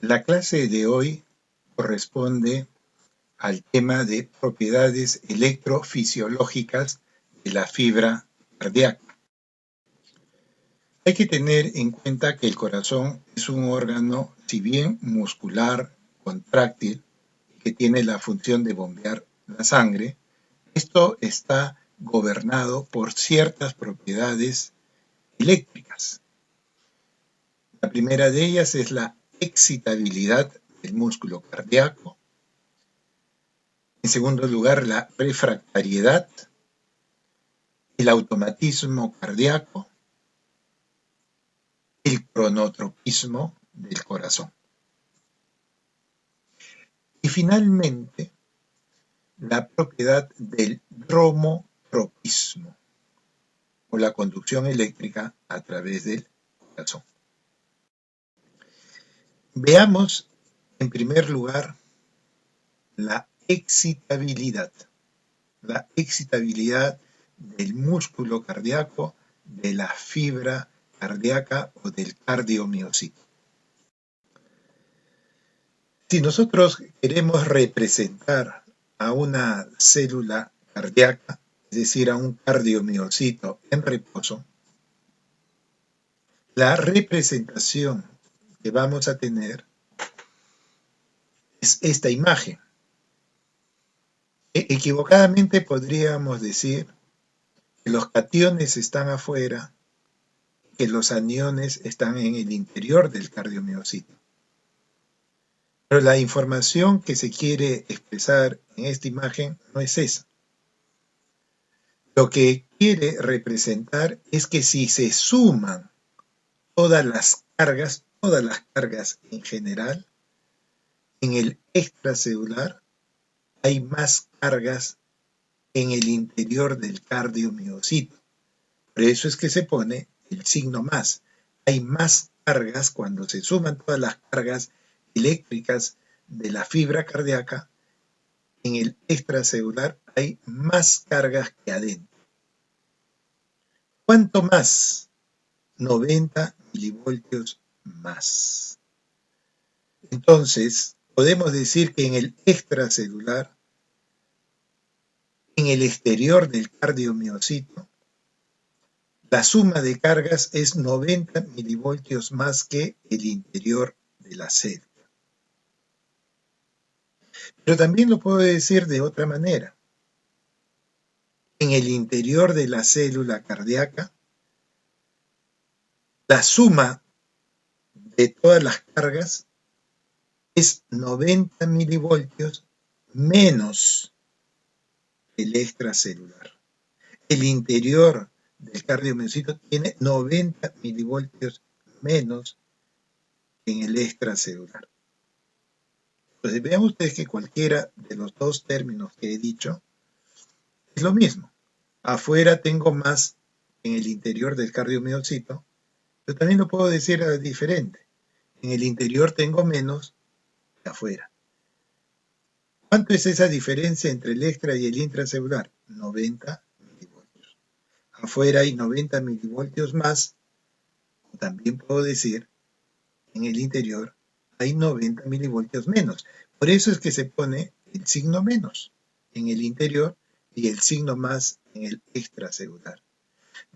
La clase de hoy corresponde al tema de propiedades electrofisiológicas de la fibra cardíaca. Hay que tener en cuenta que el corazón es un órgano, si bien muscular, contráctil, que tiene la función de bombear la sangre, esto está gobernado por ciertas propiedades eléctricas. La primera de ellas es la excitabilidad del músculo cardíaco. En segundo lugar, la refractariedad, el automatismo cardíaco, el cronotropismo del corazón. Y finalmente, la propiedad del dromotropismo, o la conducción eléctrica a través del corazón. Veamos, en primer lugar, la excitabilidad del músculo cardíaco, de la fibra cardíaca o del cardiomiocito. Si nosotros queremos representar a una célula cardíaca, es decir, a un cardiomiocito en reposo, la representación que vamos a tener es esta imagen. Equivocadamente podríamos decir que los cationes están afuera, que los aniones están en el interior del cardiomiocito. Pero la información que se quiere expresar en esta imagen no es esa. Lo que quiere representar es que si se suman todas las cargas en general, en el extracelular hay más cargas en el interior del cardiomiocito. Por eso es que se pone el signo más. Hay más cargas cuando se suman todas las cargas eléctricas de la fibra cardíaca. En el extracelular hay más cargas que adentro. ¿Cuánto más? 90 milivoltios más. Entonces, podemos decir que en el extracelular, en el exterior del cardiomiocito, la suma de cargas es 90 milivoltios más que el interior de la célula. Pero también lo puedo decir de otra manera. En el interior de la célula cardíaca, la suma de todas las cargas es 90 milivoltios menos el extracelular. El interior del cardiomiocito tiene 90 milivoltios menos que en el extracelular. Entonces vean ustedes que cualquiera de los dos términos que he dicho es lo mismo. Afuera tengo más en el interior del cardiomiocito, pero también lo puedo decir diferente. En el interior tengo menos que afuera. ¿Cuánto es esa diferencia entre el extra y el intracelular? 90 milivoltios. Afuera hay 90 milivoltios más, o también puedo decir, en el interior hay 90 milivoltios menos. Por eso es que se pone el signo menos en el interior y el signo más en el extracelular.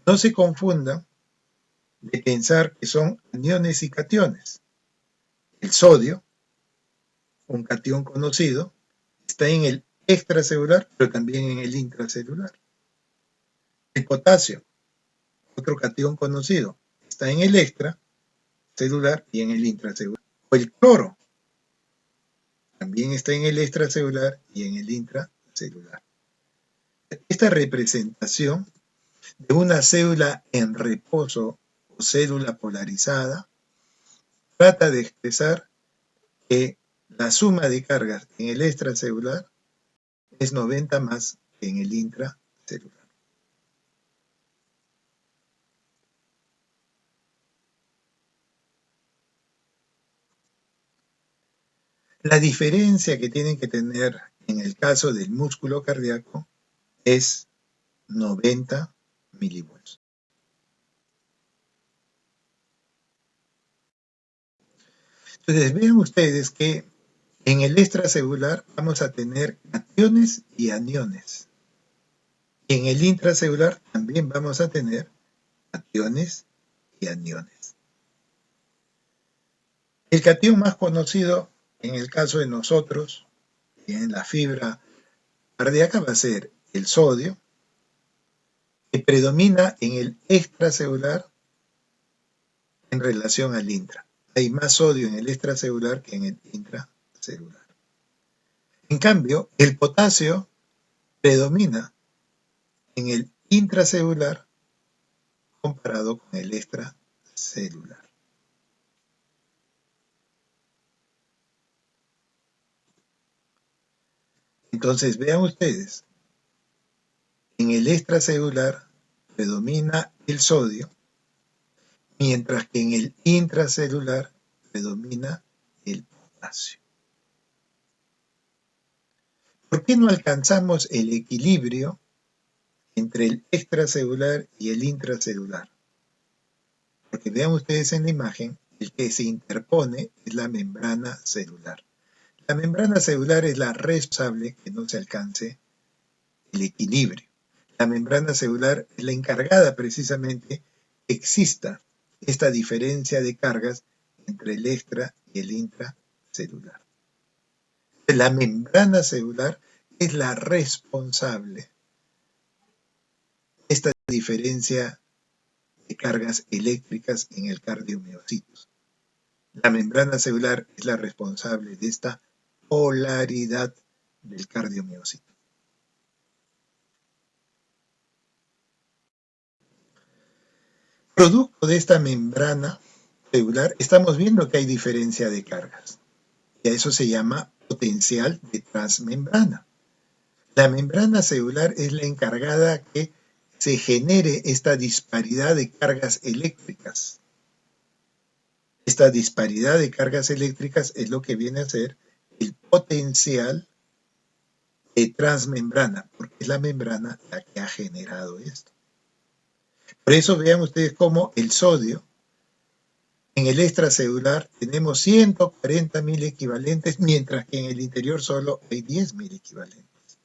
No se confundan de pensar que son aniones y cationes. El sodio, un catión conocido, está en el extracelular, pero también en el intracelular. El potasio, otro catión conocido, está en el extracelular y en el intracelular. O el cloro, también está en el extracelular y en el intracelular. Esta representación de una célula en reposo o célula polarizada trata de expresar que la suma de cargas en el extracelular es 90 más que en el intracelular. La diferencia que tienen que tener en el caso del músculo cardíaco es 90 milivoltios. Entonces vean ustedes que en el extracelular vamos a tener cationes y aniones. Y en el intracelular también vamos a tener cationes y aniones. El catión más conocido en el caso de nosotros, en la fibra cardíaca, va a ser el sodio, que predomina en el extracelular en relación al intra. Hay más sodio en el extracelular que en el intracelular. En cambio, el potasio predomina en el intracelular comparado con el extracelular. Entonces, vean ustedes, en el extracelular predomina el sodio, mientras que en el intracelular predomina el potasio. ¿Por qué no alcanzamos el equilibrio entre el extracelular y el intracelular? Porque vean ustedes en la imagen, el que se interpone es la membrana celular. La membrana celular es la responsable que no se alcance el equilibrio. La membrana celular es la encargada precisamente que exista esta diferencia de cargas entre el extra y el intracelular. La membrana celular es la responsable de esta diferencia de cargas eléctricas en el cardiomiocitos. La membrana celular es la responsable de esta polaridad del cardiomiocito. Producto de esta membrana celular, estamos viendo que hay diferencia de cargas. Y a eso se llama potencial de transmembrana. La membrana celular es la encargada que se genere esta disparidad de cargas eléctricas. Esta disparidad de cargas eléctricas es lo que viene a ser el potencial de transmembrana, porque es la membrana la que ha generado esto. Por eso vean ustedes cómo el sodio, en el extracelular tenemos 140.000 equivalentes, mientras que en el interior solo hay 10.000 equivalentes.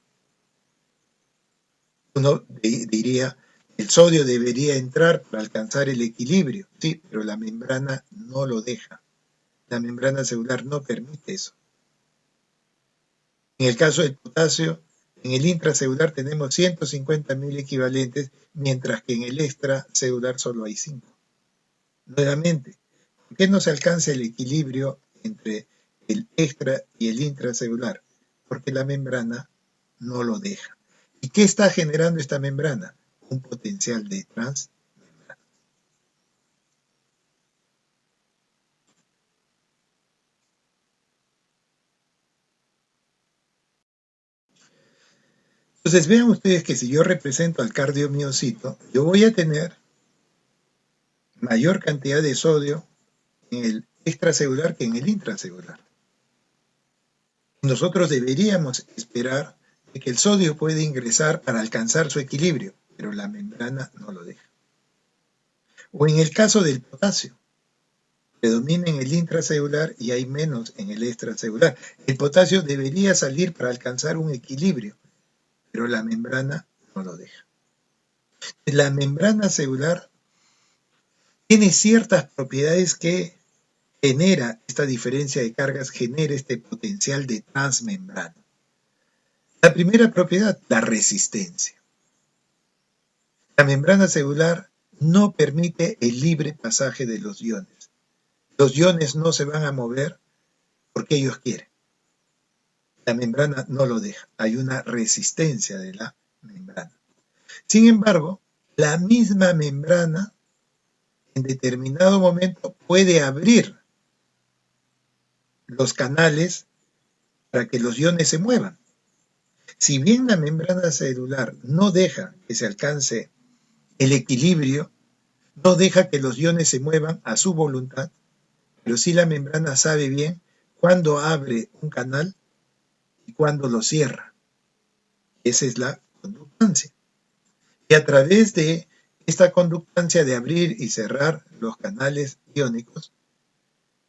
Uno diría, el sodio debería entrar para alcanzar el equilibrio, sí, pero la membrana no lo deja. La membrana celular no permite eso. En el caso del potasio, en el intracelular tenemos 150.000 equivalentes, mientras que en el extracelular solo hay 5. Nuevamente, ¿por qué no se alcanza el equilibrio entre el extra y el intracelular? Porque la membrana no lo deja. ¿Y qué está generando esta membrana? Un potencial de transmembrana. Entonces vean ustedes que si yo represento al cardiomiocito, yo voy a tener mayor cantidad de sodio en el extracelular que en el intracelular. Nosotros deberíamos esperar de que el sodio puede ingresar para alcanzar su equilibrio, pero la membrana no lo deja. O en el caso del potasio, predomina en el intracelular y hay menos en el extracelular. El potasio debería salir para alcanzar un equilibrio, pero la membrana no lo deja. La membrana celular tiene ciertas propiedades que genera esta diferencia de cargas, genera este potencial de transmembrana. La primera propiedad, la resistencia. La membrana celular no permite el libre pasaje de los iones. Los iones no se van a mover porque ellos quieren. La membrana no lo deja. Hay una resistencia de la membrana. Sin embargo, la misma membrana en determinado momento puede abrir los canales para que los iones se muevan. Si bien la membrana celular no deja que se alcance el equilibrio, no deja que los iones se muevan a su voluntad, pero sí la membrana sabe bien cuándo abre un canal y cuándo lo cierra. Esa es la conductancia. Y a través de esta conductancia de abrir y cerrar los canales iónicos,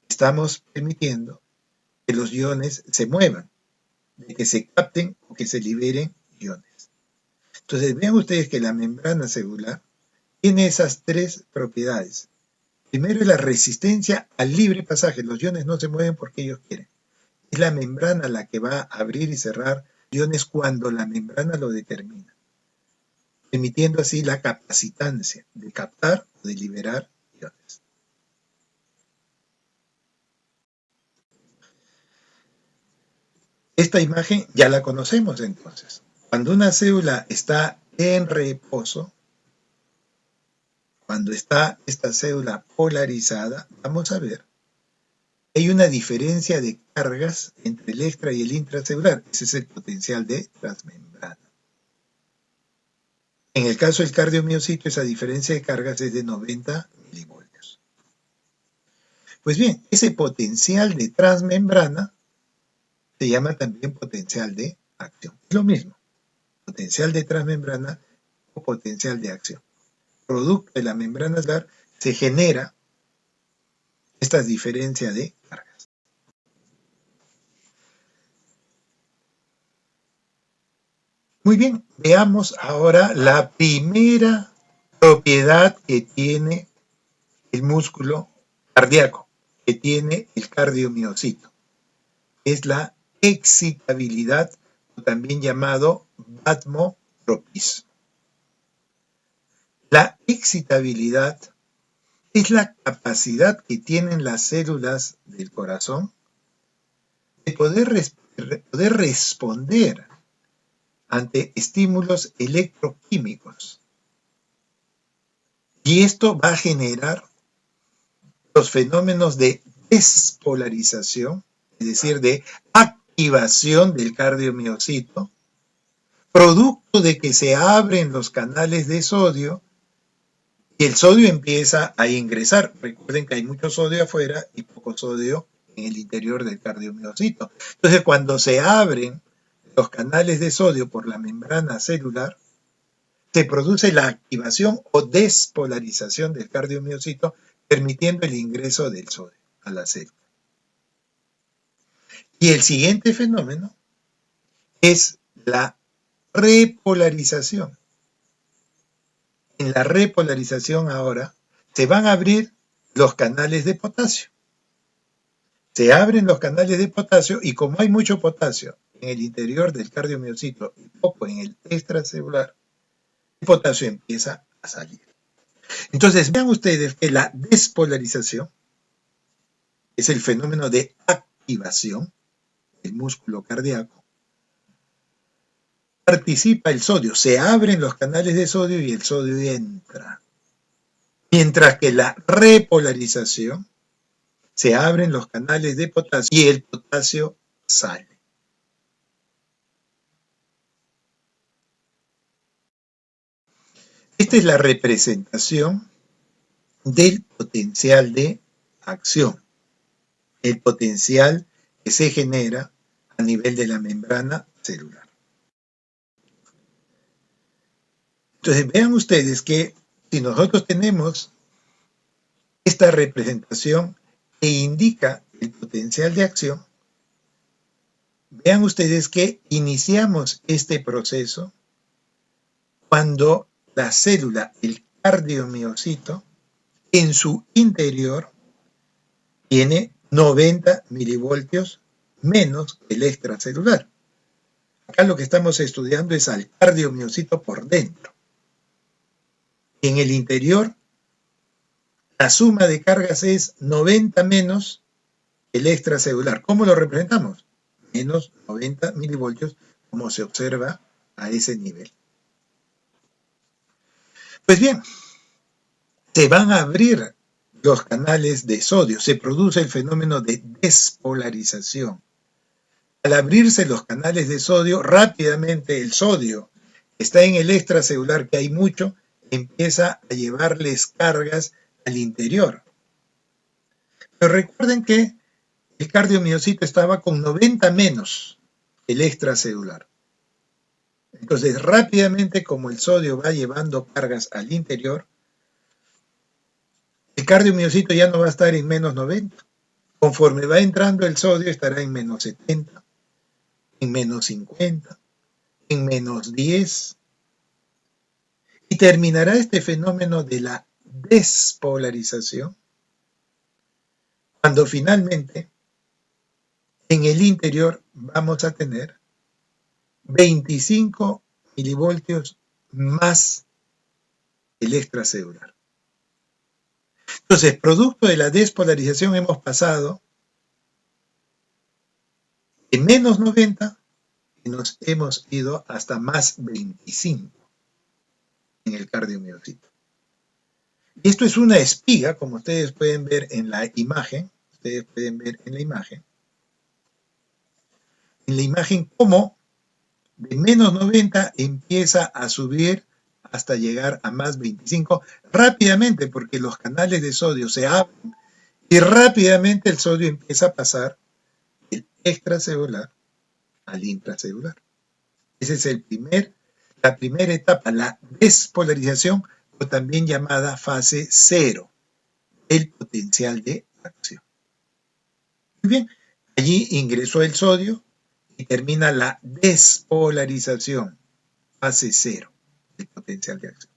estamos permitiendo que los iones se muevan, de que se capten o que se liberen iones. Entonces, vean ustedes que la membrana celular tiene esas tres propiedades. Primero es la resistencia al libre pasaje. Los iones no se mueven porque ellos quieren. Es la membrana la que va a abrir y cerrar iones cuando la membrana lo determina, permitiendo así la capacitancia de captar o de liberar iones. Esta imagen ya la conocemos entonces. Cuando una célula está en reposo, cuando está esta célula polarizada, vamos a ver, hay una diferencia de cargas entre el extra y el intracelular. Ese es el potencial de transmembrana. En el caso del cardiomiocito, esa diferencia de cargas es de 90 milivoltios. Pues bien, ese potencial de transmembrana se llama también potencial de acción. Es lo mismo, potencial de transmembrana o potencial de acción. Producto de la membrana celular se genera esta diferencia de cargas. Muy bien, veamos ahora la primera propiedad que tiene el músculo cardíaco, que tiene el cardiomiocito. Es la excitabilidad, o también llamado vasmotropismo. La excitabilidad es la capacidad que tienen las células del corazón de poder responder ante estímulos electroquímicos. Y esto va a generar los fenómenos de despolarización, es decir, de activación del cardiomiocito, producto de que se abren los canales de sodio y el sodio empieza a ingresar. Recuerden que hay mucho sodio afuera y poco sodio en el interior del cardiomiocito. Entonces, cuando se abren los canales de sodio por la membrana celular, se produce la activación o despolarización del cardiomiocito, permitiendo el ingreso del sodio a la célula. Y el siguiente fenómeno es la repolarización. En la repolarización ahora se van a abrir los canales de potasio. Se abren los canales de potasio y como hay mucho potasio en el interior del cardiomiocito y poco en el extracelular, el potasio empieza a salir. Entonces vean ustedes que la despolarización es el fenómeno de activación del músculo cardíaco. Participa el sodio, se abren los canales de sodio y el sodio entra. Mientras que la repolarización, se abren los canales de potasio y el potasio sale. Esta es la representación del potencial de acción, el potencial que se genera a nivel de la membrana celular. Entonces vean ustedes que si nosotros tenemos esta representación que indica el potencial de acción, vean ustedes que iniciamos este proceso cuando la célula, el cardiomiocito, en su interior tiene 90 milivoltios menos que el extracelular. Acá lo que estamos estudiando es al cardiomiocito por dentro. En el interior, la suma de cargas es 90 menos el extracelular. ¿Cómo lo representamos? Menos 90 milivoltios, como se observa a ese nivel. Pues bien, se van a abrir los canales de sodio, se produce el fenómeno de despolarización. Al abrirse los canales de sodio, rápidamente el sodio que está en el extracelular, que hay mucho, empieza a llevarles cargas al interior. Pero recuerden que el cardiomiocito estaba con 90 menos el extracelular. Entonces, rápidamente, como el sodio va llevando cargas al interior, el cardiomiocito ya no va a estar en menos 90, Conforme va entrando el sodio estará en menos 70, en menos 50, en menos 10, y terminará este fenómeno de la despolarización cuando finalmente en el interior vamos a tener 25 milivoltios más el extracelular. Entonces, producto de la despolarización hemos pasado de menos 90 y nos hemos ido hasta más 25 en el cardiomiocito. Y esto es una espiga, como ustedes pueden ver en la imagen. Ustedes pueden ver en la imagen. En la imagen cómo de menos 90 empieza a subir hasta llegar a más 25 rápidamente, porque los canales de sodio se abren y rápidamente el sodio empieza a pasar del extracelular al intracelular. Esa es la primera etapa, la despolarización, o también llamada fase 0, el potencial de acción. Muy bien, allí ingresó el sodio y termina la despolarización, fase 0, el potencial de acción.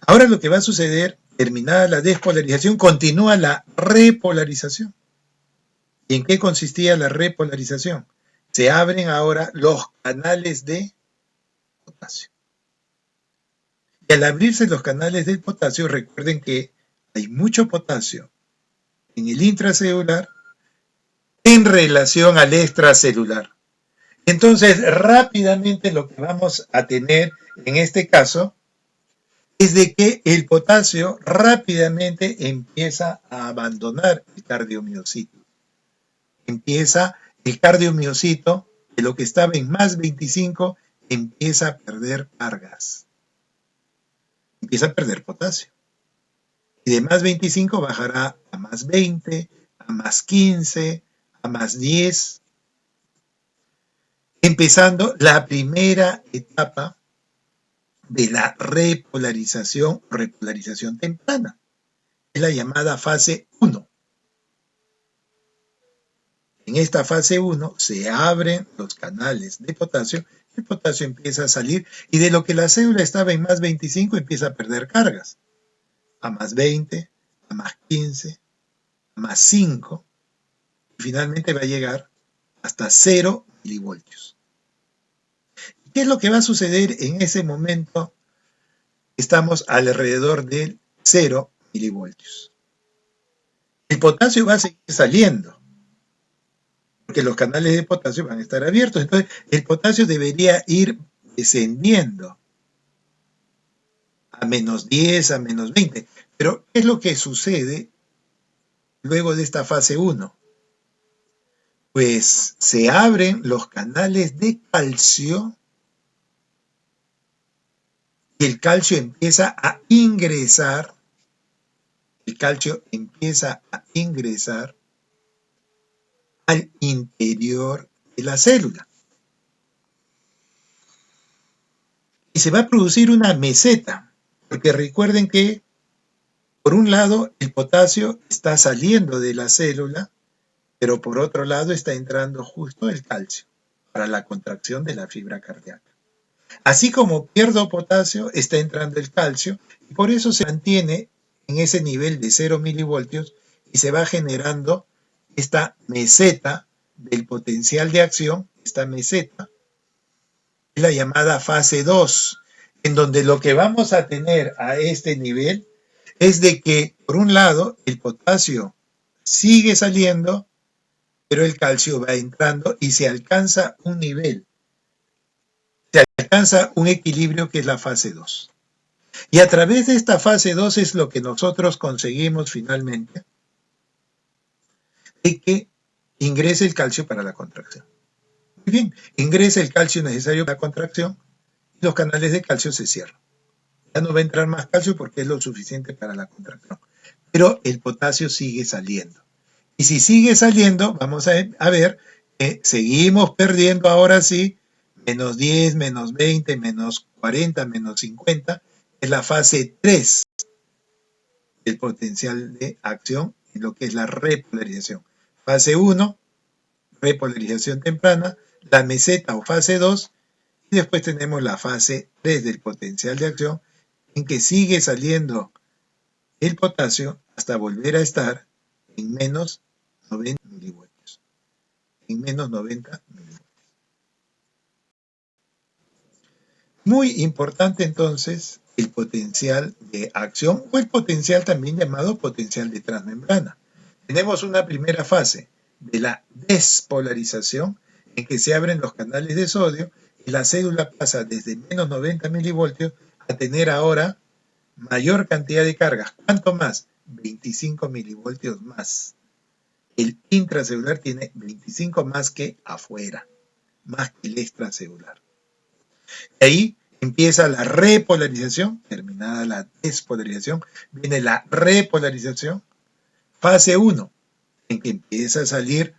Ahora lo que va a suceder, terminada la despolarización, continúa la repolarización. ¿Y en qué consistía la repolarización? Se abren ahora los canales de potasio. Y al abrirse los canales del potasio, recuerden que hay mucho potasio en el intracelular en relación al extracelular. Entonces, rápidamente lo que vamos a tener en este caso es de que el potasio rápidamente empieza a abandonar el cardiomiocito. Empieza el cardiomiocito, de lo que estaba en más 25, empieza a perder cargas. Empieza a perder potasio. Y de más 25 bajará a más 20, a más 15, a más 10, empezando la primera etapa de la repolarización temprana. Es la llamada fase 1. En esta fase 1 se abren los canales de potasio, el potasio empieza a salir y de lo que la célula estaba en más 25 empieza a perder cargas. A más 20, a más 15, a más 5 y finalmente va a llegar hasta 0 milivoltios. ¿Qué es lo que va a suceder en ese momento? Estamos alrededor de 0 milivoltios. El potasio va a seguir saliendo, porque los canales de potasio van a estar abiertos. Entonces, el potasio debería ir descendiendo a menos 10, a menos 20. Pero, ¿qué es lo que sucede luego de esta fase 1? Pues se abren los canales de calcio y el calcio empieza a ingresar. El calcio empieza a ingresar al interior de la célula. Y se va a producir una meseta, porque recuerden que, por un lado, el potasio está saliendo de la célula, pero por otro lado está entrando justo el calcio para la contracción de la fibra cardíaca. Así como pierdo potasio, está entrando el calcio, y por eso se mantiene en ese nivel de 0 milivoltios y se va generando esta meseta del potencial de acción, esta meseta, es la llamada fase 2, en donde lo que vamos a tener a este nivel es de que, por un lado, el potasio sigue saliendo, pero el calcio va entrando y se alcanza un nivel, se alcanza un equilibrio que es la fase 2. Y a través de esta fase 2 es lo que nosotros conseguimos finalmente, de que ingrese el calcio para la contracción. Muy bien, ingresa el calcio necesario para la contracción y los canales de calcio se cierran. Ya no va a entrar más calcio porque es lo suficiente para la contracción. Pero el potasio sigue saliendo. Y si sigue saliendo, vamos a ver que seguimos perdiendo ahora sí, menos 10, menos 20, menos 40, menos 50, es la fase 3 del potencial de acción en lo que es la repolarización. Fase 1, repolarización temprana, la meseta o fase 2, y después tenemos la fase 3 del potencial de acción, en que sigue saliendo el potasio hasta volver a estar en menos 90 milivoltios. En menos 90 milivoltios. Muy importante entonces el potencial de acción o el potencial también llamado potencial de transmembrana. Tenemos una primera fase de la despolarización en que se abren los canales de sodio y la célula pasa desde menos 90 milivoltios a tener ahora mayor cantidad de cargas. ¿Cuánto más? 25 milivoltios más. El intracelular tiene 25 más que afuera, más que el extracelular. De ahí empieza la repolarización, terminada la despolarización, viene la repolarización, fase 1, en que empieza a salir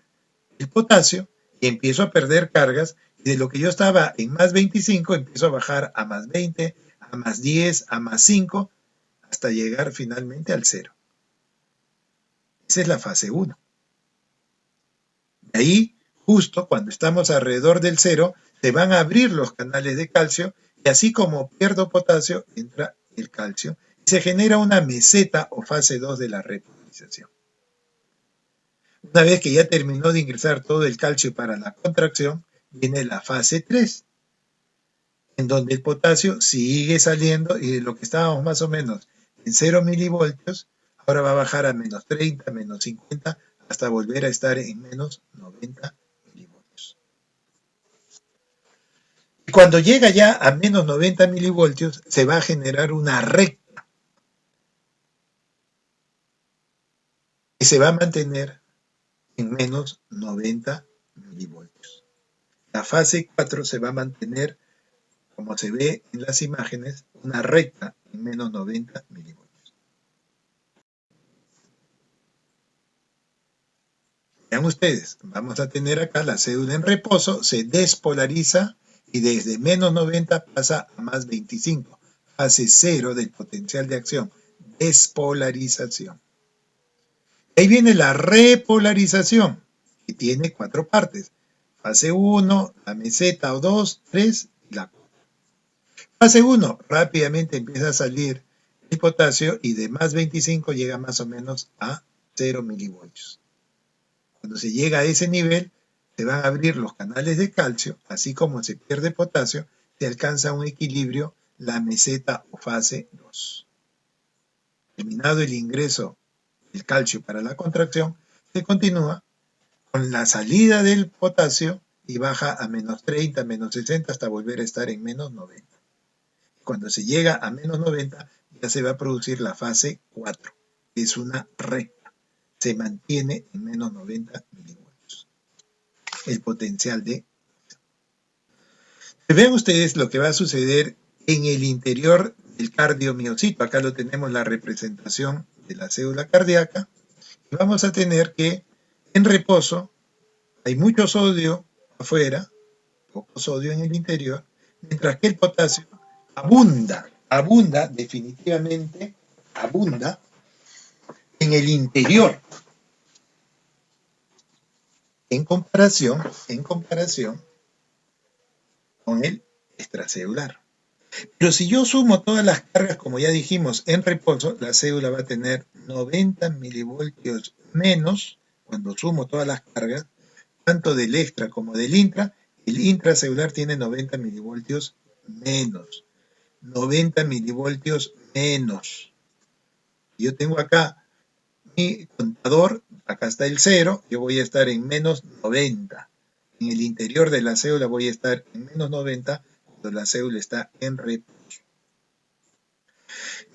el potasio y empiezo a perder cargas, y de lo que yo estaba en más 25 empiezo a bajar a más 20, a más 10, a más 5, hasta llegar finalmente al 0. Esa es la fase 1. De ahí, justo cuando estamos alrededor del 0, se van a abrir los canales de calcio, y así como pierdo potasio, entra el calcio, y se genera una meseta o fase 2 de la repolarización. Una vez que ya terminó de ingresar todo el calcio para la contracción, viene la fase 3, en donde el potasio sigue saliendo, y de lo que estábamos más o menos en 0 milivoltios, ahora va a bajar a menos 30, menos 50, hasta volver a estar en menos 90 milivoltios. Y cuando llega ya a menos 90 milivoltios, se va a generar una recta que se va a mantener en menos 90 milivoltios. La fase 4 se va a mantener, como se ve en las imágenes, una recta en menos 90 milivoltios. Vean ustedes, vamos a tener acá la célula en reposo, se despolariza y desde menos 90 pasa a más 25. Fase 0 del potencial de acción, despolarización. Ahí viene la repolarización, que tiene 4 partes. Fase 1, la meseta o 2, 3 y la 4. Fase 1, rápidamente empieza a salir el potasio y de más 25 llega más o menos a 0 milivoltios. Cuando se llega a ese nivel, se van a abrir los canales de calcio, así como se pierde potasio, se alcanza un equilibrio, la meseta o fase 2. Terminado el ingreso del calcio para la contracción, se continúa con la salida del potasio y baja a menos 30, menos 60 hasta volver a estar en menos 90. Cuando se llega a menos 90, ya se va a producir la fase 4, que es una recta. Se mantiene en menos 90 milivoltios. El potencial de... Vean ustedes lo que va a suceder en el interior del cardiomiocito. Acá lo tenemos la representación de la célula cardíaca. Y vamos a tener que en reposo hay mucho sodio afuera, poco sodio en el interior, mientras que el potasio abunda definitivamente, abunda en el interior, en comparación con el extracelular. Pero si yo sumo todas las cargas, como ya dijimos, en reposo, la célula va a tener 90 milivoltios menos, cuando sumo todas las cargas, tanto del extra como del intra. El intracelular tiene 90 milivoltios menos. 90 milivoltios menos. Yo tengo acá mi contador, acá está el 0, yo voy a estar en menos 90. En el interior de la célula voy a estar en menos 90 cuando la célula está en reposo.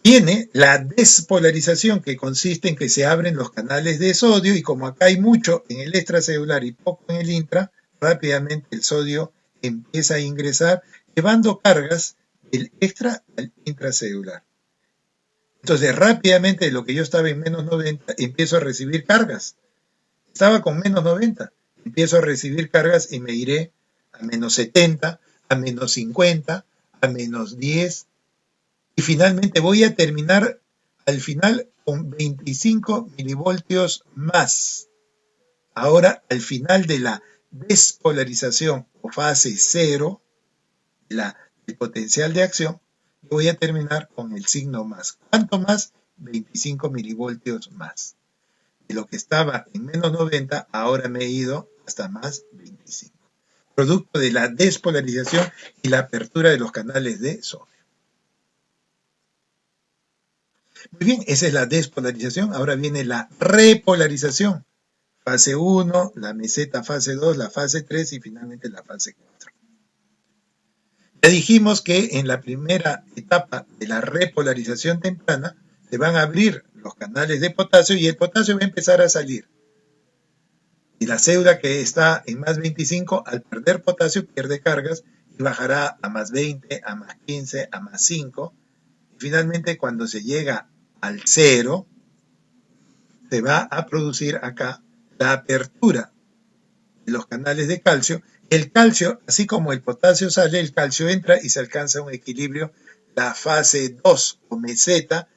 Viene la despolarización, que consiste en que se abren los canales de sodio, y como acá hay mucho en el extracelular y poco en el intra, rápidamente el sodio empieza a ingresar, llevando cargas del extra al intracelular. Entonces rápidamente, lo que yo estaba en menos 90, empiezo a recibir cargas. Estaba con menos 90, empiezo a recibir cargas y me iré a menos 70, a menos 50, a menos 10, y finalmente voy a terminar al final con 25 milivoltios más. Ahora, al final de la despolarización o fase cero, el potencial de acción, voy a terminar con el signo más. ¿Cuánto más? 25 milivoltios más. De lo que estaba en menos 90, ahora me he ido hasta más 25. Producto de la despolarización y la apertura de los canales de sodio. Muy bien, esa es la despolarización. Ahora viene la repolarización. Fase 1, la meseta fase 2, la fase 3 y finalmente la fase 4. Ya dijimos que en la primera etapa de la repolarización temprana se van a abrir los canales de potasio y el potasio va a empezar a salir. Y la célula que está en más 25, al perder potasio, pierde cargas y bajará a más 20, a más 15, a más 5. Y finalmente, cuando se llega al 0, se va a producir acá la apertura de los canales de calcio. El calcio, así como el potasio sale, el calcio entra y se alcanza un equilibrio, la fase 2 o meseta,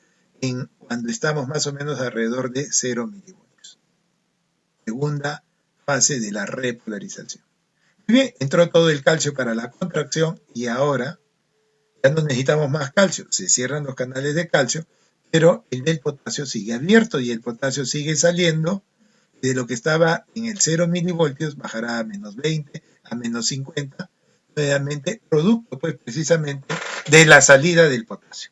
cuando estamos más o menos alrededor de 0 milivoltios. Segunda fase de la repolarización. Muy bien, entró todo el calcio para la contracción y ahora ya no necesitamos más calcio. Se cierran los canales de calcio, pero el del potasio sigue abierto y el potasio sigue saliendo. De lo que estaba en el 0 milivoltios bajará a menos 20, a menos 50, nuevamente producto pues precisamente de la salida del potasio.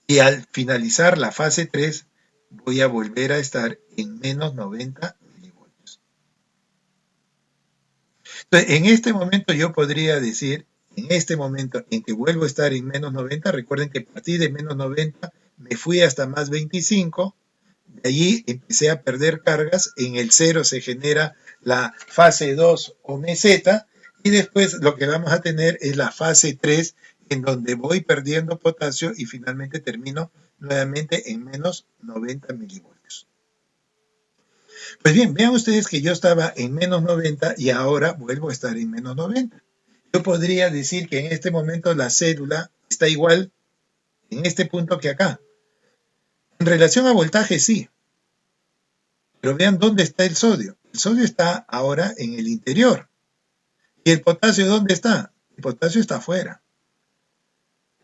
Y al finalizar la fase 3 voy a volver a estar en menos 90 milivoltios. Entonces, en este momento yo podría decir, en este momento en que vuelvo a estar en menos 90, recuerden que a partir de menos 90 me fui hasta más 25, de allí empecé a perder cargas, en el 0 se genera la fase 2 o meseta y después lo que vamos a tener es la fase 3 en donde voy perdiendo potasio y finalmente termino nuevamente en menos 90 milivoltios. Pues bien, vean ustedes que yo estaba en menos 90 y ahora vuelvo a estar en menos 90. Yo podría decir que en este momento la célula está igual en este punto que acá. En relación a voltaje, sí. Pero vean dónde está el sodio. El sodio está ahora en el interior. ¿Y el potasio dónde está? El potasio está afuera.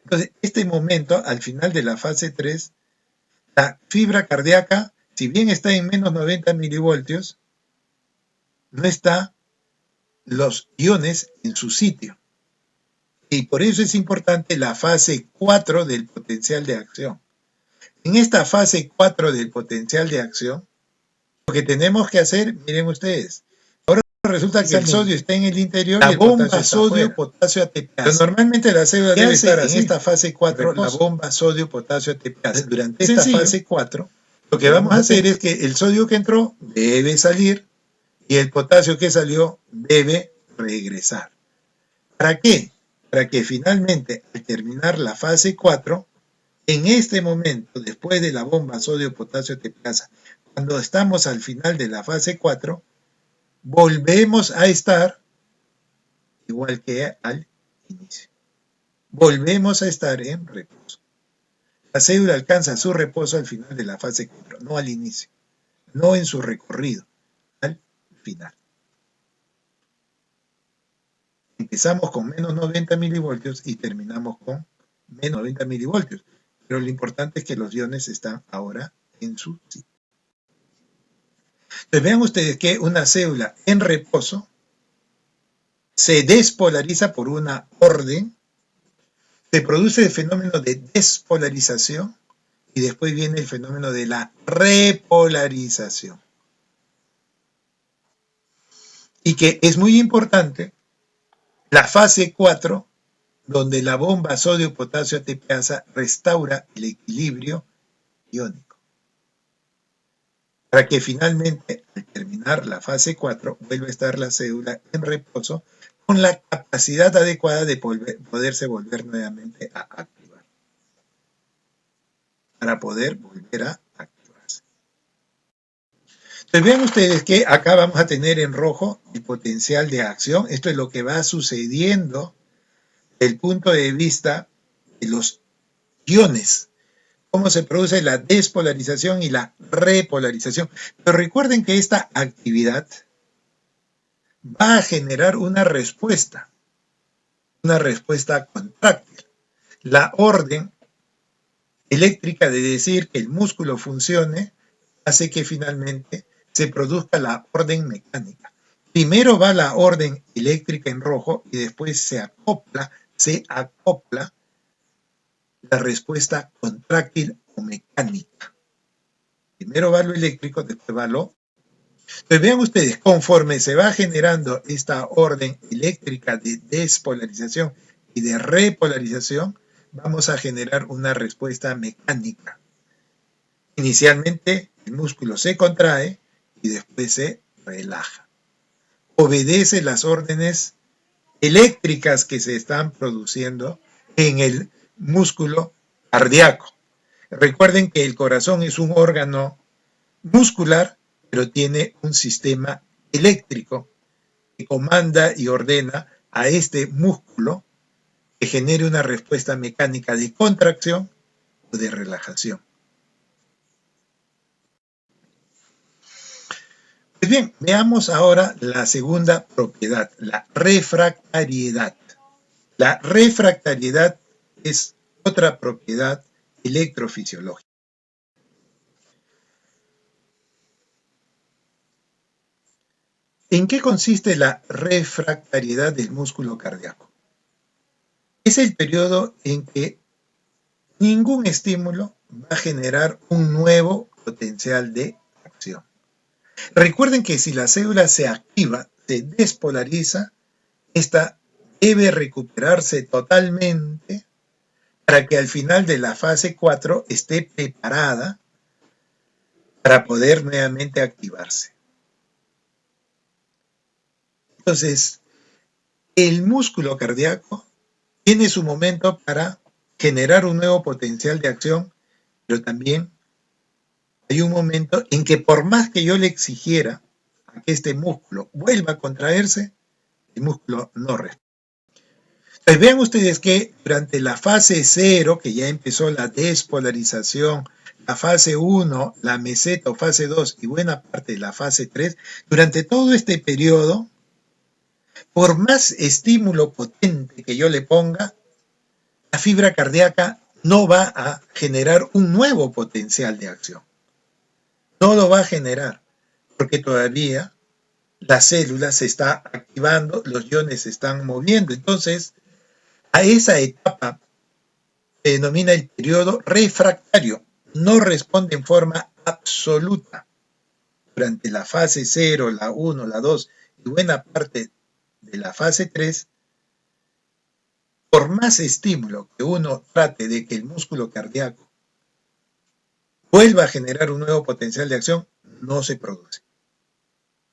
Entonces, este momento, al final de la fase 3, la fibra cardíaca, si bien está en menos 90 milivoltios, no está los iones en su sitio. Y por eso es importante la fase 4 del potencial de acción. En esta fase 4 del potencial de acción, lo que tenemos que hacer, miren ustedes, ahora resulta que el sodio está en el interior y el bomba sodio-potasio ATPase. Pero normalmente la célula debe estar así. En esta fase 4, la bomba sodio-potasio ATPase. Durante esta fase 4, lo que vamos a hacer es que el sodio que entró debe salir y el potasio que salió debe regresar. ¿Para qué? Para que finalmente, al terminar la fase 4, en este momento, después de la bomba sodio-potasio ATPase, cuando estamos al final de la fase 4, volvemos a estar igual que al inicio. Volvemos a estar en reposo. La célula alcanza su reposo al final de la fase 4, no al inicio, no en su recorrido, al final. Empezamos con menos 90 milivoltios y terminamos con menos 90 milivoltios. Pero lo importante es que los iones están ahora en su sitio. Entonces vean ustedes que una célula en reposo se despolariza por una orden, se produce el fenómeno de despolarización y después viene el fenómeno de la repolarización. Y que es muy importante la fase 4, donde la bomba sodio-potasio ATPase restaura el equilibrio iónico. Para que finalmente, al terminar la fase 4, vuelva a estar la célula en reposo con la capacidad adecuada de poderse volver nuevamente a activar. Para poder volver a activarse. Entonces vean ustedes que acá vamos a tener en rojo el potencial de acción. Esto es lo que va sucediendo desde el punto de vista de los iones. cómo se produce la despolarización y la repolarización. Pero recuerden que esta actividad va a generar una respuesta contráctil. La orden eléctrica de decir que el músculo funcione hace que finalmente se produzca la orden mecánica. Primero va la orden eléctrica en rojo y después se acopla la respuesta contráctil o mecánica. Primero va lo eléctrico, después va lo... Entonces vean ustedes, conforme se va generando esta orden eléctrica de despolarización y de repolarización, vamos a generar una respuesta mecánica. Inicialmente el músculo se contrae y después se relaja. Obedece las órdenes eléctricas que se están produciendo en el músculo cardíaco. Recuerden que el corazón es un órgano muscular, pero tiene un sistema eléctrico que comanda y ordena a este músculo que genere una respuesta mecánica de contracción o de relajación. Pues bien, veamos ahora la segunda propiedad, la refractariedad. La refractariedad es otra propiedad electrofisiológica. ¿En qué consiste la refractariedad del músculo cardíaco? Es el periodo en que ningún estímulo va a generar un nuevo potencial de acción. Recuerden que si la célula se activa, se despolariza, esta debe recuperarse totalmente para que al final de la fase 4 esté preparada para poder nuevamente activarse. Entonces, el músculo cardíaco tiene su momento para generar un nuevo potencial de acción, pero también hay un momento en que por más que yo le exigiera a que este músculo vuelva a contraerse, el músculo no responde. Entonces vean ustedes que durante la fase 0, que ya empezó la despolarización, la fase 1, la meseta o fase 2 y buena parte de la fase 3, durante todo este periodo, por más estímulo potente que yo le ponga, la fibra cardíaca no va a generar un nuevo potencial de acción. No lo va a generar, porque todavía la célula se está activando, los iones se están moviendo. Entonces, a esa etapa se denomina el periodo refractario. No responde en forma absoluta. Durante la fase 0, la 1, la 2 y buena parte de la fase 3, por más estímulo que uno trate de que el músculo cardíaco vuelva a generar un nuevo potencial de acción, no se produce.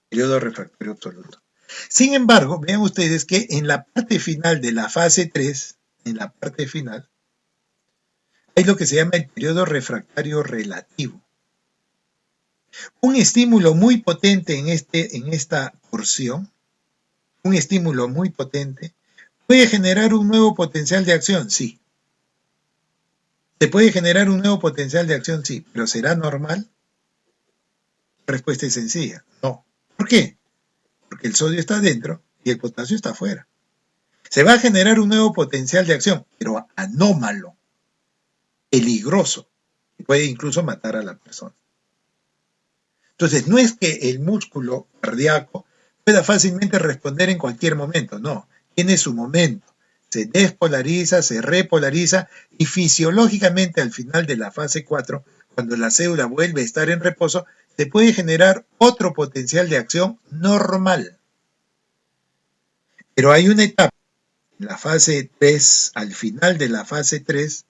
Periodo refractario absoluto. Sin embargo, vean ustedes que en la parte final de la fase 3, en la parte final, hay lo que se llama el periodo refractario relativo. Un estímulo muy potente en esta porción, un estímulo muy potente, ¿puede generar un nuevo potencial de acción? Sí. ¿Se puede generar un nuevo potencial de acción? Sí. ¿Pero será normal? La respuesta es sencilla. No. ¿Por qué? Porque el sodio está adentro y el potasio está afuera. Se va a generar un nuevo potencial de acción, pero anómalo, peligroso, que puede incluso matar a la persona. Entonces, no es que el músculo cardíaco pueda fácilmente responder en cualquier momento, no, tiene su momento. Se despolariza, se repolariza y fisiológicamente al final de la fase 4, cuando la célula vuelve a estar en reposo, se puede generar otro potencial de acción normal. Pero hay una etapa, en la fase 3, al final de la fase 3,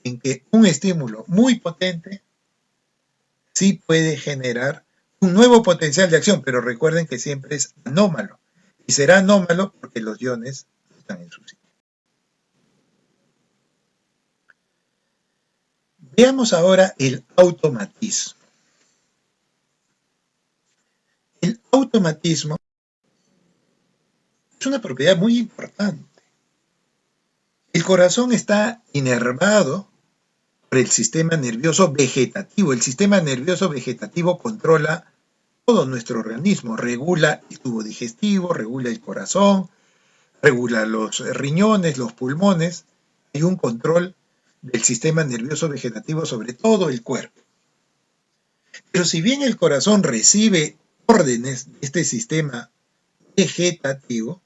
en que un estímulo muy potente sí puede generar un nuevo potencial de acción, pero recuerden que siempre es anómalo. Y será anómalo porque los iones están en su sitio. Veamos ahora el automatismo. El automatismo es una propiedad muy importante. El corazón está inervado por el sistema nervioso vegetativo. El sistema nervioso vegetativo controla todo nuestro organismo, regula el tubo digestivo, regula el corazón, regula los riñones, los pulmones. Hay un control del sistema nervioso vegetativo sobre todo el cuerpo. Pero si bien el corazón recibe órdenes de este sistema vegetativo,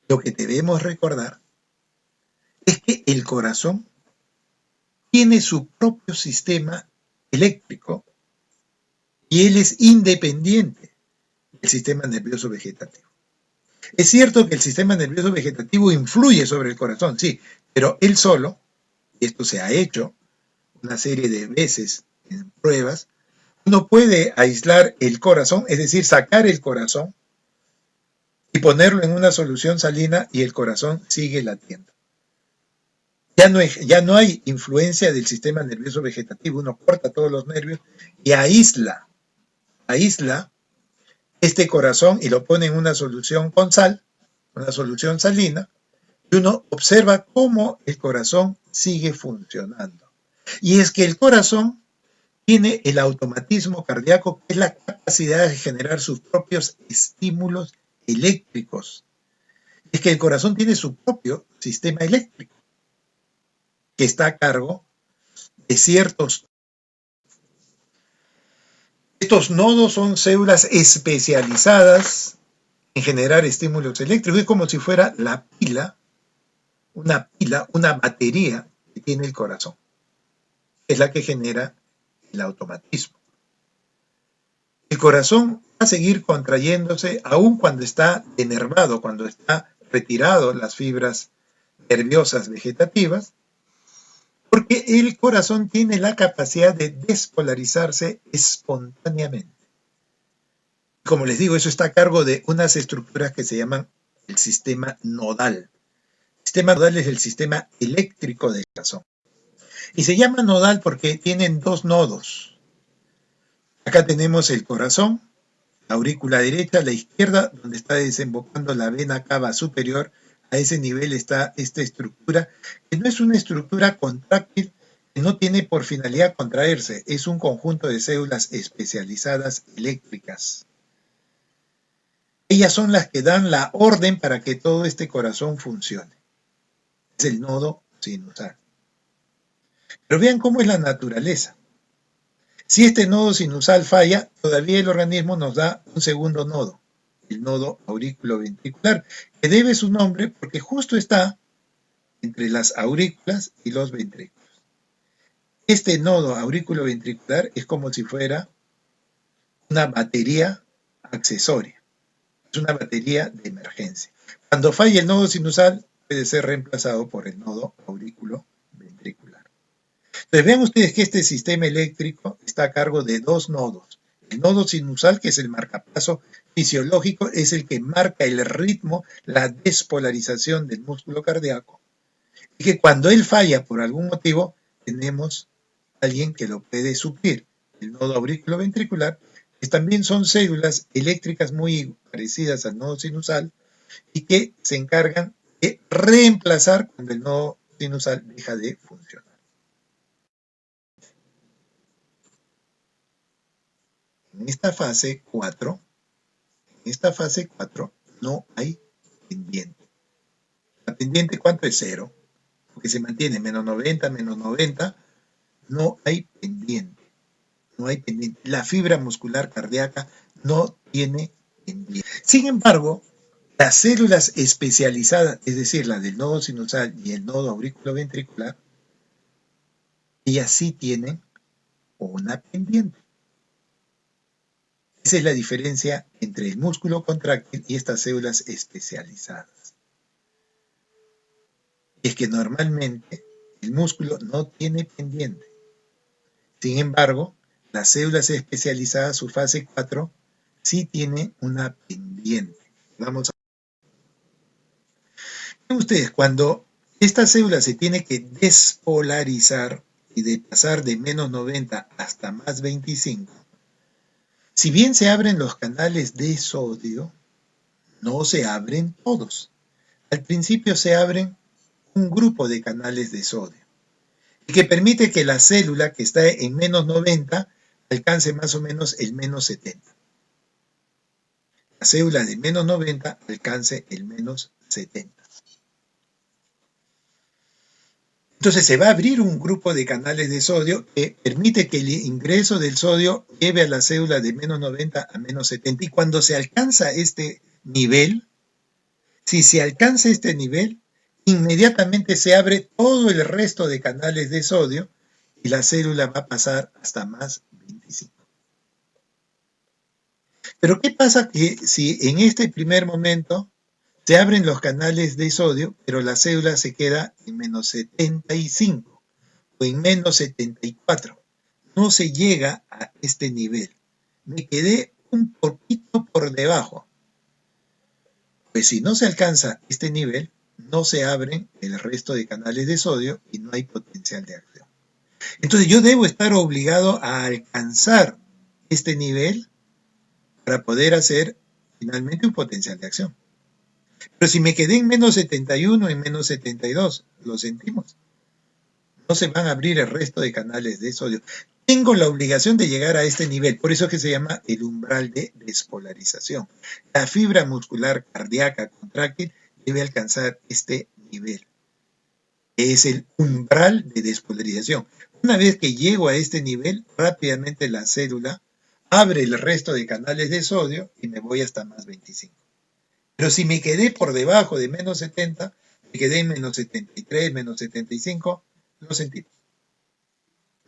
lo que debemos recordar es que el corazón tiene su propio sistema eléctrico y él es independiente del sistema nervioso vegetativo. Es cierto que el sistema nervioso vegetativo influye sobre el corazón, sí, pero él solo, y esto se ha hecho una serie de veces en pruebas, uno puede aislar el corazón, es decir, sacar el corazón y ponerlo en una solución salina y el corazón sigue latiendo. Ya no hay influencia del sistema nervioso vegetativo, uno corta todos los nervios y aísla este corazón y lo pone en una solución con sal, una solución salina, y uno observa cómo el corazón sigue funcionando. Y es que el corazón tiene el automatismo cardíaco, que es la capacidad de generar sus propios estímulos eléctricos. Es que el corazón tiene su propio sistema eléctrico, que está a cargo de ciertos. Estos nodos son células especializadas en generar estímulos eléctricos. Es como si fuera la pila, una batería que tiene el corazón. Es la que genera el automatismo. El corazón va a seguir contrayéndose aun cuando está denervado, cuando está retirado las fibras nerviosas vegetativas, porque el corazón tiene la capacidad de despolarizarse espontáneamente. Como les digo, eso está a cargo de unas estructuras que se llaman el sistema nodal. El sistema nodal es el sistema eléctrico del corazón. Y se llama nodal porque tienen dos nodos. Acá tenemos el corazón, la aurícula derecha, la izquierda, donde está desembocando la vena cava superior. A ese nivel está esta estructura, que no es una estructura contráctil, que no tiene por finalidad contraerse, es un conjunto de células especializadas eléctricas. Ellas son las que dan la orden para que todo este corazón funcione. Es el nodo sinusal. Pero vean cómo es la naturaleza. Si este nodo sinusal falla, todavía el organismo nos da un segundo nodo, el nodo auriculoventricular, que debe su nombre porque justo está entre las aurículas y los ventrículos. Este nodo auriculoventricular es como si fuera una batería accesoria, es una batería de emergencia. Cuando falla el nodo sinusal, puede ser reemplazado por el nodo auriculoventricular. Entonces vean ustedes que este sistema eléctrico está a cargo de dos nodos. El nodo sinusal, que es el marcapaso fisiológico, es el que marca el ritmo, la despolarización del músculo cardíaco. Y que cuando él falla por algún motivo, tenemos a alguien que lo puede suplir. El nodo auriculoventricular, que también son células eléctricas muy parecidas al nodo sinusal y que se encargan de reemplazar cuando el nodo sinusal deja de funcionar. En esta fase 4 no hay pendiente. La pendiente, ¿cuánto es? 0, porque se mantiene menos 90, no hay pendiente. No hay pendiente. La fibra muscular cardíaca no tiene pendiente. Sin embargo, las células especializadas, es decir, la del nodo sinusal y el nodo auriculoventricular, ellas sí tienen una pendiente. Esa es la diferencia entre el músculo contráctil y estas células especializadas. Y es que normalmente el músculo no tiene pendiente. Sin embargo, las células especializadas, su fase 4, sí tienen una pendiente. Vamos a ver ustedes, cuando esta célula se tiene que despolarizar y de pasar de menos 90 hasta más 25, si bien se abren los canales de sodio, no se abren todos. al principio se abren un grupo de canales de sodio, que permite que la célula que está en menos 90 alcance más o menos el menos 70. La célula de menos 90 alcance el menos 70. Entonces se va a abrir un grupo de canales de sodio que permite que el ingreso del sodio lleve a la célula de menos 90 a menos 70. Y cuando se alcanza este nivel, si se alcanza este nivel, inmediatamente se abre todo el resto de canales de sodio y la célula va a pasar hasta más 25. Pero ¿qué pasa que si en este primer momento se abren los canales de sodio, pero la célula se queda en menos 75 o en menos 74? No se llega a este nivel. Me quedé un poquito por debajo. Pues si no se alcanza este nivel, no se abren el resto de canales de sodio y no hay potencial de acción. Entonces yo debo estar obligado a alcanzar este nivel para poder hacer finalmente un potencial de acción. Pero si me quedé en menos 71, en menos 72, lo sentimos. No se van a abrir el resto de canales de sodio. Tengo la obligación de llegar a este nivel, por eso es que se llama el umbral de despolarización. La fibra muscular cardíaca contráctil debe alcanzar este nivel. Es el umbral de despolarización. Una vez que llego a este nivel, rápidamente la célula abre el resto de canales de sodio y me voy hasta más 25. Pero si me quedé por debajo de menos 70, me quedé en menos 73, menos 75, lo sentimos.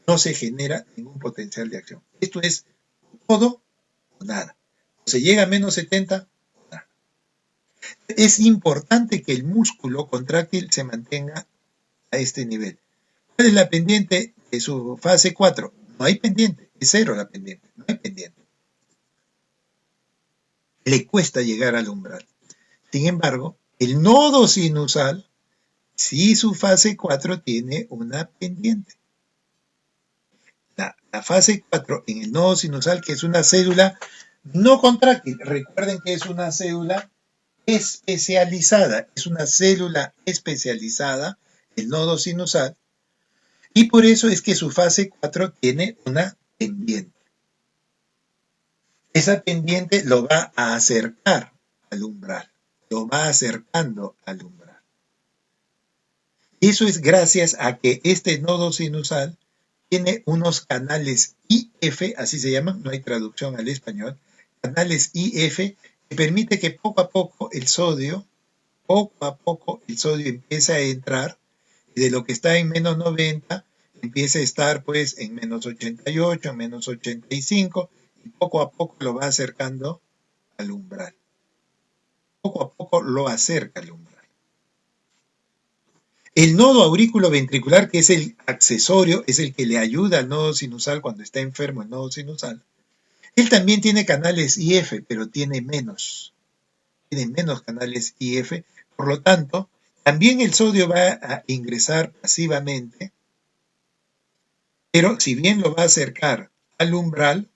No se genera ningún potencial de acción. Esto es todo o nada. O se llega a menos 70 o nada. Es importante que el músculo contráctil se mantenga a este nivel. ¿Cuál es la pendiente de su fase 4? No hay pendiente, es cero la pendiente, no hay pendiente. Le cuesta llegar al umbral. Sin embargo, el nodo sinusal, sí su fase 4 tiene una pendiente. La fase 4 en el nodo sinusal, que es una célula no contráctil, recuerden que es una célula especializada, es una célula especializada, el nodo sinusal, y por eso es que su fase 4 tiene una pendiente. Esa pendiente lo va a acercar al umbral, lo va acercando al umbral. Eso es gracias a que este nodo sinusal tiene unos canales IF, así se llaman, no hay traducción al español, canales IF que permite que poco a poco el sodio empieza a entrar y de lo que está en menos 90 empieza a estar pues en menos 88, menos 85 y poco a poco lo va acercando al umbral. Poco a poco lo acerca al umbral. El nodo aurículo-ventricular, que es el accesorio, es el que le ayuda al nodo sinusal cuando está enfermo el nodo sinusal. Él también tiene canales IF, pero tiene menos canales IF. Por lo tanto, también el sodio va a ingresar pasivamente, pero si bien lo va a acercar al umbral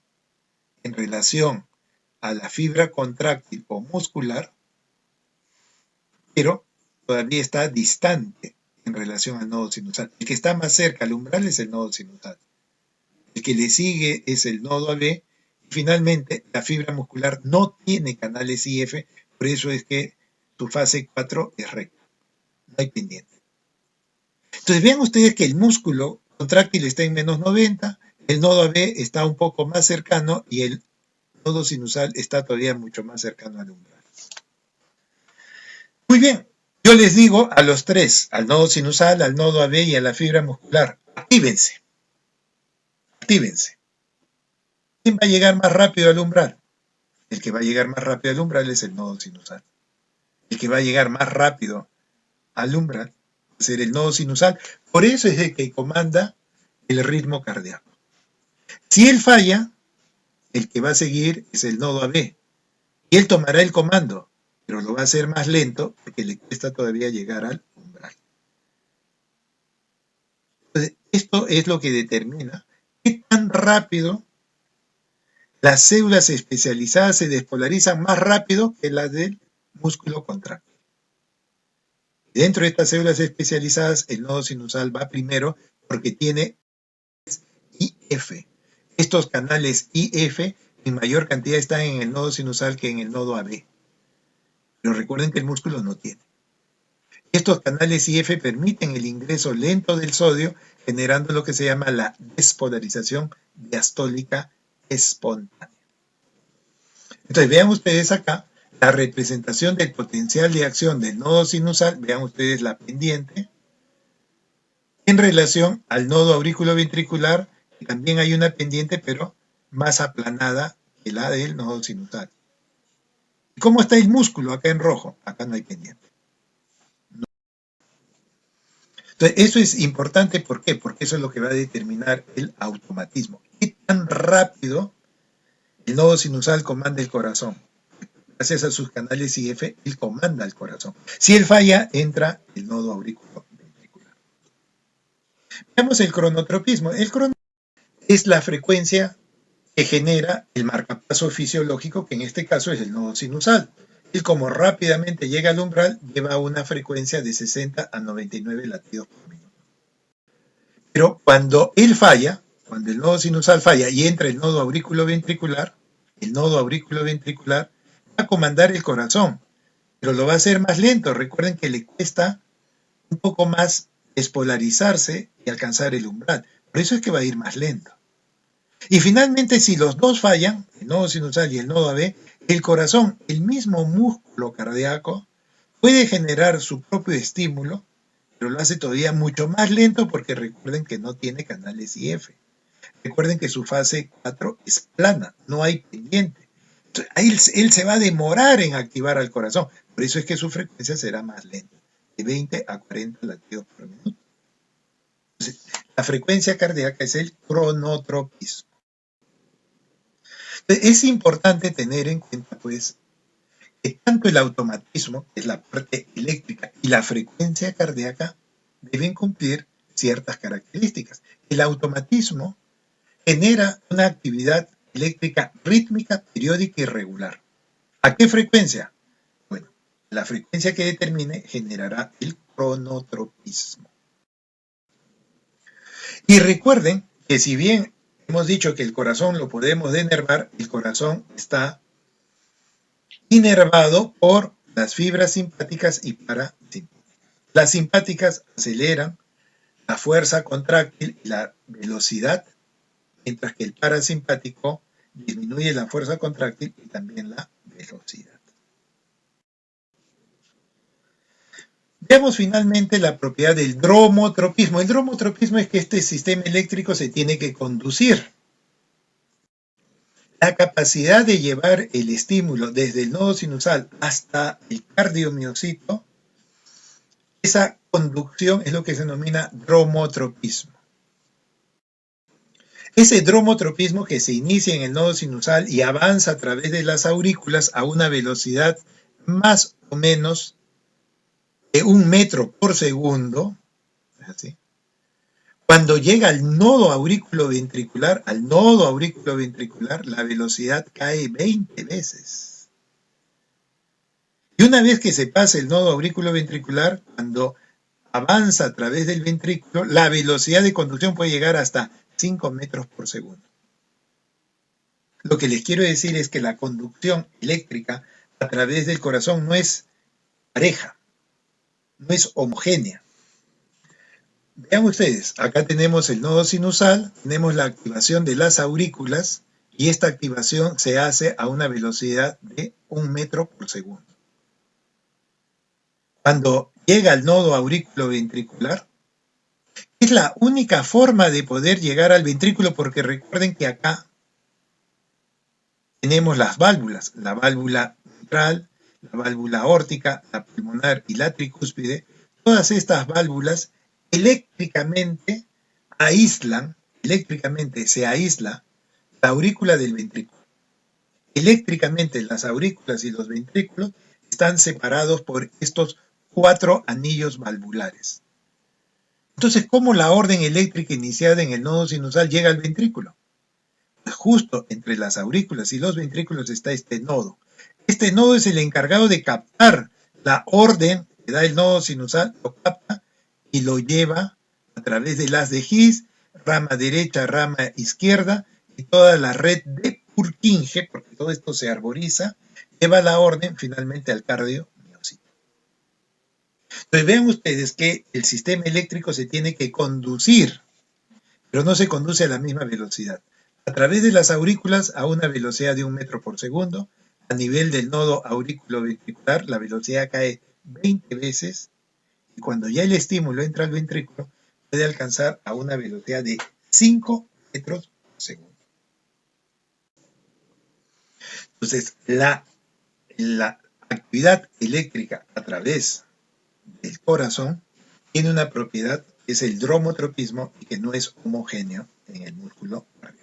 en relación a la fibra contráctil o muscular, pero todavía está distante en relación al nodo sinusal. El que está más cerca al umbral es el nodo sinusal. El que le sigue es el nodo AB. Y finalmente, la fibra muscular no tiene canales IF, por eso es que su fase 4 es recta. No hay pendiente. Entonces vean ustedes que el músculo contráctil está en menos 90, el nodo AB está un poco más cercano y el nodo sinusal está todavía mucho más cercano al umbral. Muy bien, yo les digo a los tres, al nodo sinusal, al nodo AB y a la fibra muscular, actívense. Actívense. ¿Quién va a llegar más rápido al umbral? El que va a llegar más rápido al umbral es el nodo sinusal. El que va a llegar más rápido al umbral va a ser el nodo sinusal. Por eso es el que comanda el ritmo cardíaco. Si él falla, el que va a seguir es el nodo AB. Y él tomará el comando, pero lo va a hacer más lento porque le cuesta todavía llegar al umbral. Entonces, esto es lo que determina qué tan rápido las células especializadas se despolarizan más rápido que las del músculo contráctil. Dentro de estas células especializadas, el nodo sinusal va primero porque tiene IF. Estos canales IF en mayor cantidad están en el nodo sinusal que en el nodo AB. Pero recuerden que el músculo no tiene. Estos canales IF permiten el ingreso lento del sodio, generando lo que se llama la despolarización diastólica espontánea. Entonces, vean ustedes acá la representación del potencial de acción del nodo sinusal, vean ustedes la pendiente, en relación al nodo aurículo-ventricular, que también hay una pendiente, pero más aplanada que la del nodo sinusal. ¿Cómo está el músculo acá en rojo? Acá no hay pendiente. Entonces, eso es importante, ¿por qué? Porque eso es lo que va a determinar el automatismo. ¿Qué tan rápido el nodo sinusal comanda el corazón? Gracias a sus canales IF, él comanda el corazón. Si él falla, entra el nodo aurículo-ventricular. Veamos el cronotropismo. El cronotropismo es la frecuencia que genera el marcapaso fisiológico, que en este caso es el nodo sinusal. Él, como rápidamente llega al umbral, lleva una frecuencia de 60 a 99 latidos por minuto. Pero cuando él falla, cuando el nodo sinusal falla y entra el nodo aurículo-ventricular, va a comandar el corazón, pero lo va a hacer más lento. Recuerden que le cuesta un poco más despolarizarse y alcanzar el umbral. Por eso es que va a ir más lento. Y finalmente, si los dos fallan, el nodo sinusal y el nodo AB, el corazón, el mismo músculo cardíaco, puede generar su propio estímulo, pero lo hace todavía mucho más lento porque recuerden que no tiene canales IF. Recuerden que su fase 4 es plana, no hay pendiente. Entonces, ahí él se va a demorar en activar al corazón. Por eso es que su frecuencia será más lenta, de 20 a 40 latidos por minuto. Entonces, la frecuencia cardíaca es el cronotropismo. Es importante tener en cuenta, pues, que tanto el automatismo, que es la parte eléctrica, y la frecuencia cardíaca deben cumplir ciertas características. El automatismo genera una actividad eléctrica rítmica, periódica y regular. ¿A qué frecuencia? Bueno, la frecuencia que determine generará el cronotropismo. Y recuerden que si bien hemos dicho que el corazón lo podemos denervar, el corazón está inervado por las fibras simpáticas y parasimpáticas. Las simpáticas aceleran la fuerza contráctil y la velocidad, mientras que el parasimpático disminuye la fuerza contráctil y también la velocidad. Veamos finalmente la propiedad del dromotropismo. El dromotropismo es que este sistema eléctrico se tiene que conducir. La capacidad de llevar el estímulo desde el nodo sinusal hasta el cardiomiocito, esa conducción es lo que se denomina dromotropismo. Ese dromotropismo que se inicia en el nodo sinusal y avanza a través de las aurículas a una velocidad más o menos de 1 metro por segundo, ¿sí? Cuando llega al nodo aurículo-ventricular, la velocidad cae 20 veces. Y una vez que se pasa el nodo aurículo-ventricular, cuando avanza a través del ventrículo, la velocidad de conducción puede llegar hasta 5 metros por segundo. Lo que les quiero decir es que la conducción eléctrica a través del corazón no es pareja, no es homogénea. Vean ustedes, acá tenemos el nodo sinusal, tenemos la activación de las aurículas y esta activación se hace a una velocidad de 1 metro por segundo. Cuando llega al nodo aurículo-ventricular, es la única forma de poder llegar al ventrículo porque recuerden que acá tenemos las válvulas, la válvula mitral, la válvula aórtica, la pulmonar y la tricúspide. Todas estas válvulas eléctricamente se aísla la aurícula del ventrículo. Eléctricamente las aurículas y los ventrículos están separados por estos 4 anillos valvulares. Entonces, ¿cómo la orden eléctrica iniciada en el nodo sinusal llega al ventrículo? Pues justo entre las aurículas y los ventrículos está este nodo. Este nodo es el encargado de captar la orden que da el nodo sinusal, lo capta y lo lleva a través del haz de His, rama derecha, rama izquierda, y toda la red de Purkinje, porque todo esto se arboriza, lleva la orden finalmente al cardiomiocito. Entonces vean ustedes que el sistema eléctrico se tiene que conducir, pero no se conduce a la misma velocidad. A través de las aurículas a una velocidad de 1 metro por segundo, a nivel del nodo aurículo-ventricular la velocidad cae 20 veces, y cuando ya el estímulo entra al ventrículo puede alcanzar a una velocidad de 5 metros por segundo. Entonces, la actividad eléctrica a través del corazón tiene una propiedad que es el dromotropismo y que no es homogéneo en el músculo cardíaco.